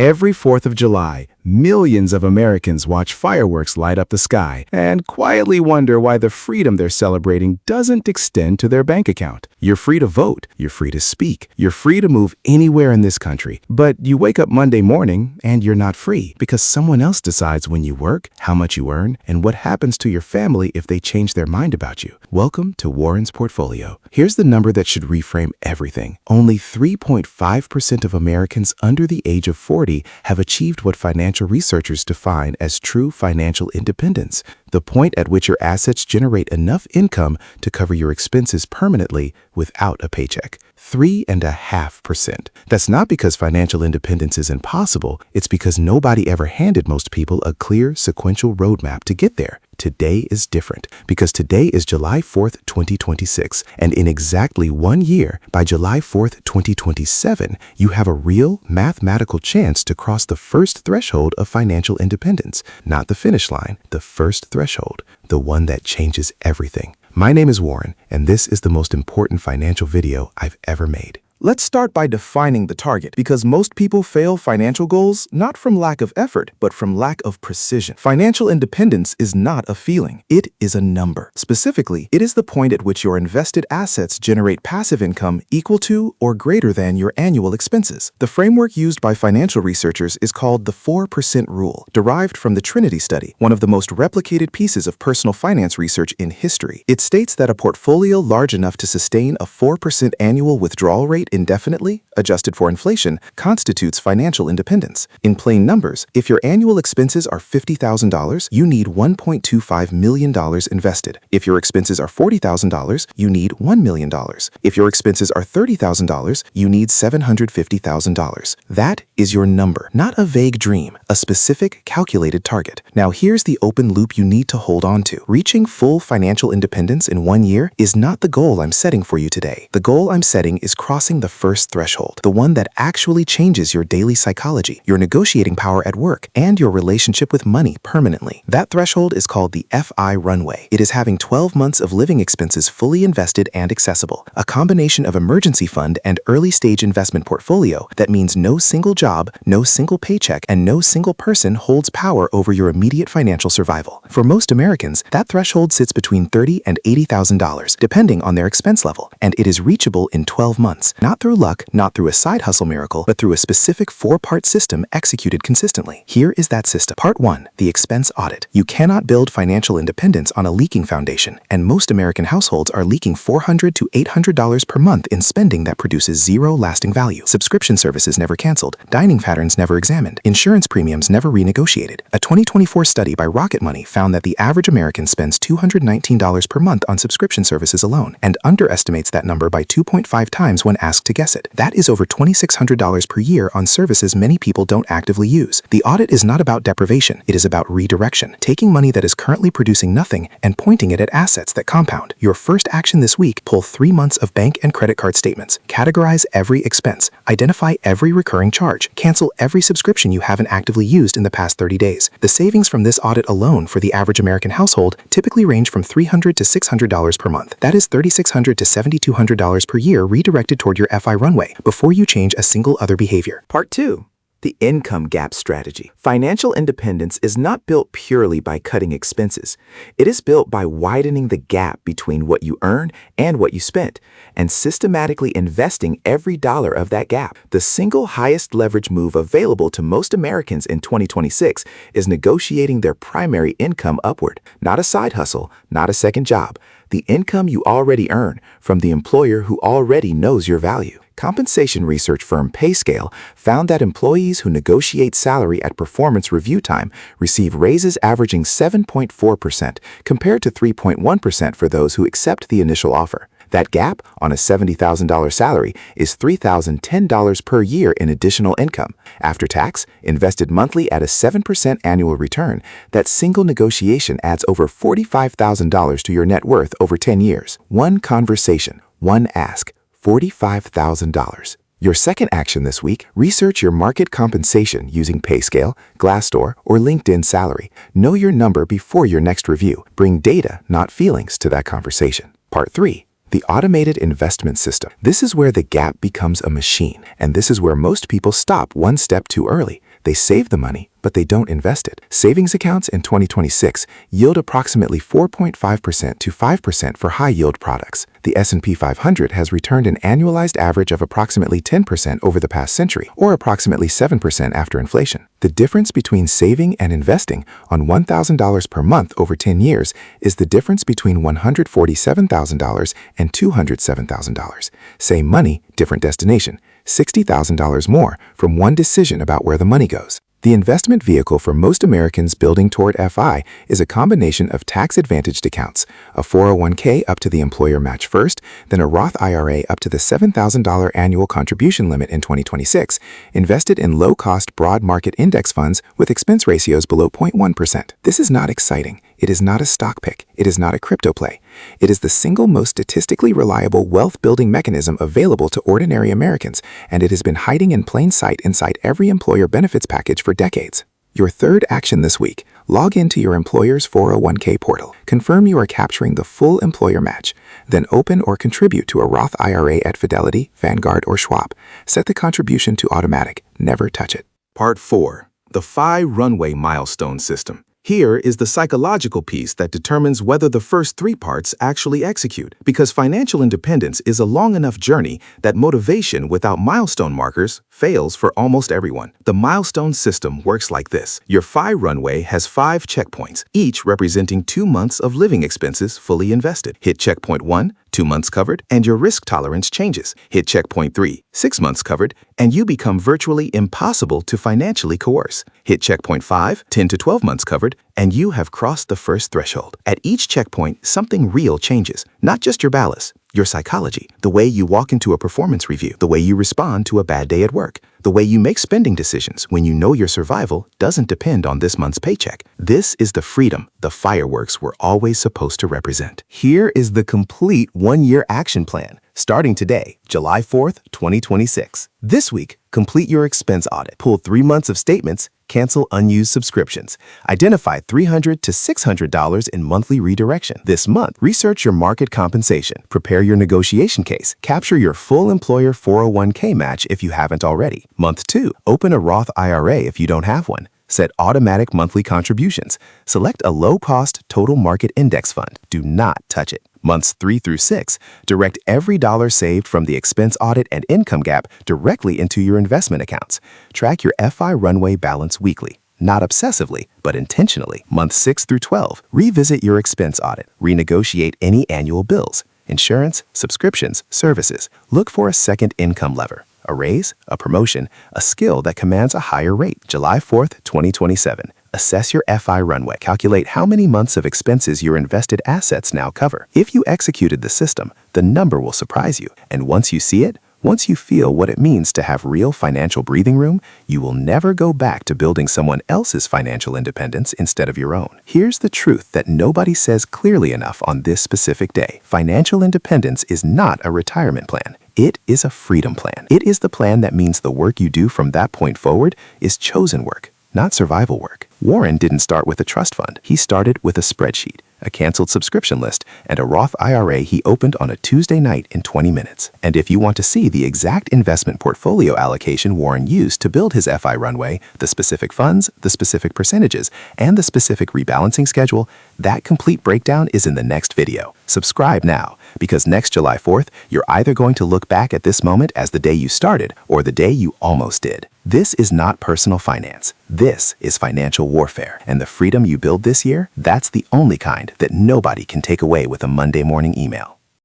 Every 4th of July, millions of Americans watch fireworks light up the sky and quietly wonder why the freedom they're celebrating doesn't extend to their bank account. You're free to vote, you're free to speak, you're free to move anywhere in this country, but you wake up Monday morning and you're not free because someone else decides when you work, how much you earn, and what happens to your family if they change their mind about you. Welcome to Warren's Portfolio. Here's the number that should reframe everything. Only 3.5% of Americans under the age of 40 have achieved what financial researchers define as true financial independence, the point at which your assets generate enough income to cover your expenses permanently without a paycheck. 3.5%. That's not because financial independence is impossible, it's because nobody ever handed most people a clear, sequential roadmap to get there. Today is different because today is July 4th, 2026, and in exactly 1 year, by July 4th, 2027, you have a real mathematical chance to cross the first threshold of financial independence, not the finish line, the first threshold, the one that changes everything. My name is Warren, and this is the most important financial video I've ever made. Let's start by defining the target, because most people fail financial goals not from lack of effort, but from lack of precision. Financial independence is not a feeling. It is a number. Specifically, it is the point at which your invested assets generate passive income equal to or greater than your annual expenses. The framework used by financial researchers is called the 4% rule, derived from the Trinity study, one of the most replicated pieces of personal finance research in history. It states that a portfolio large enough to sustain a 4% annual withdrawal rate indefinitely, adjusted for inflation, constitutes financial independence. In plain numbers, if your annual expenses are $50,000, you need $1.25 million invested. If your expenses are $40,000, you need $1 million. If your expenses are $30,000, you need $750,000. That is your number, not a vague dream, a specific, calculated target. Now here's the open loop you need to hold on to. Reaching full financial independence in 1 year is not the goal I'm setting for you today. The goal I'm setting is crossing the first threshold, the one that actually changes your daily psychology, your negotiating power at work, and your relationship with money permanently. That threshold is called the FI runway. It is having 12 months of living expenses fully invested and accessible, a combination of emergency fund and early-stage investment portfolio that means no single job, no single paycheck, and no single person holds power over your immediate financial survival. For most Americans, that threshold sits between $30,000 and $80,000, depending on their expense level, and it is reachable in 12 months. Not through luck, not through a side hustle miracle, but through a specific 4-part system executed consistently. Here is that system. Part 1, the expense audit. You cannot build financial independence on a leaking foundation, and most American households are leaking $400 to $800 per month in spending that produces zero lasting value. Subscription services never canceled, dining patterns never examined, insurance premiums never renegotiated. A 2024 study by Rocket Money found that the average American spends $219 per month on subscription services alone, and underestimates that number by 2.5 times when asked to guess it. That is over $2,600 per year on services many people don't actively use. The audit is not about deprivation. It is about redirection, taking money that is currently producing nothing and pointing it at assets that compound. Your first action this week: pull 3 months of bank and credit card statements. Categorize every expense. Identify every recurring charge. Cancel every subscription you haven't actively used in the past 30 days. The savings from this audit alone for the average American household typically range from $300 to $600 per month. That is $3,600 to $7,200 per year redirected toward your FI runway before you change a single other behavior. Part 2. The income gap strategy. Financial independence is not built purely by cutting expenses. It is built by widening the gap between what you earn and what you spent, and systematically investing every dollar of that gap. The single highest leverage move available to most Americans in 2026 is negotiating their primary income upward. Not a side hustle, not a second job. The income you already earn from the employer who already knows your value. Compensation research firm PayScale found that employees who negotiate salary at performance review time receive raises averaging 7.4% compared to 3.1% for those who accept the initial offer. That gap on a $70,000 salary is $3,010 per year in additional income. After tax, invested monthly at a 7% annual return, that single negotiation adds over $45,000 to your net worth over 10 years. One conversation, one ask, $45,000. Your second action this week: research your market compensation using PayScale, Glassdoor, or LinkedIn Salary. Know your number before your next review. Bring data, not feelings, to that conversation. Part 3. The automated investment system. This is where the gap becomes a machine, and this is where most people stop one step too early. They save the money, but they don't invest it. Savings accounts in 2026 yield approximately 4.5% to 5% for high-yield products. The S&P 500 has returned an annualized average of approximately 10% over the past century, or approximately 7% after inflation. The difference between saving and investing on $1,000 per month over 10 years is the difference between $147,000 and $207,000. Same money, different destination. $60,000 more from one decision about where the money goes. The investment vehicle for most Americans building toward FI is a combination of tax-advantaged accounts, a 401k up to the employer match first, then a Roth IRA up to the $7,000 annual contribution limit in 2026, invested in low-cost broad market index funds with expense ratios below 0.1%. This is not exciting. It is not a stock pick. It is not a crypto play. It is the single most statistically reliable wealth-building mechanism available to ordinary Americans, and it has been hiding in plain sight inside every employer benefits package for decades. Your third action this week: log into your employer's 401k portal. Confirm you are capturing the full employer match. Then open or contribute to a Roth IRA at Fidelity, Vanguard, or Schwab. Set the contribution to automatic. Never touch it. Part 4. The FI Runway Milestone System. Here is the psychological piece that determines whether the first 3 parts actually execute, because financial independence is a long enough journey that motivation without milestone markers fails for almost everyone. The milestone system works like this. Your FI runway has 5 checkpoints, each representing 2 months of living expenses fully invested. Hit checkpoint 1, 2 months covered, and your risk tolerance changes. Hit checkpoint 3, 6 months covered, and you become virtually impossible to financially coerce. Hit checkpoint 5, 10 to 12 months covered, and you have crossed the first threshold. At each checkpoint, something real changes, not just your ballast, your psychology, the way you walk into a performance review, the way you respond to a bad day at work, the way you make spending decisions when you know your survival doesn't depend on this month's paycheck. This is the freedom the fireworks were always supposed to represent. Here is the complete 1-year action plan, starting today, July 4th, 2026. This week, complete your expense audit. Pull 3 months of statements, cancel unused subscriptions. Identify $300 to $600 in monthly redirection. This month, research your market compensation. Prepare your negotiation case. Capture your full employer 401k match if you haven't already. Month 2, open a Roth IRA if you don't have one. Set automatic monthly contributions. Select a low-cost total market index fund. Do not touch it. Months 3 through 6, direct every dollar saved from the expense audit and income gap directly into your investment accounts. Track your FI runway balance weekly, not obsessively, but intentionally. Months 6 through 12, revisit your expense audit. Renegotiate any annual bills, insurance, subscriptions, services. Look for a second income lever. A raise, a promotion, a skill that commands a higher rate. July 4th, 2027. Assess your FI runway. Calculate how many months of expenses your invested assets now cover. If you executed the system, the number will surprise you. And once you see it, once you feel what it means to have real financial breathing room, you will never go back to building someone else's financial independence instead of your own. Here's the truth that nobody says clearly enough on this specific day. Financial independence is not a retirement plan. It is a freedom plan. It is the plan that means the work you do from that point forward is chosen work, not survival work. Warren didn't start with a trust fund. He started with a spreadsheet, a canceled subscription list, and a Roth IRA he opened on a Tuesday night in 20 minutes. And if you want to see the exact investment portfolio allocation Warren used to build his FI runway, the specific funds, the specific percentages, and the specific rebalancing schedule, that complete breakdown is in the next video. Subscribe now, because next July 4th, you're either going to look back at this moment as the day you started or the day you almost did. This is not personal finance. This is financial warfare. And the freedom you build this year, that's the only kind that nobody can take away with a Monday morning email.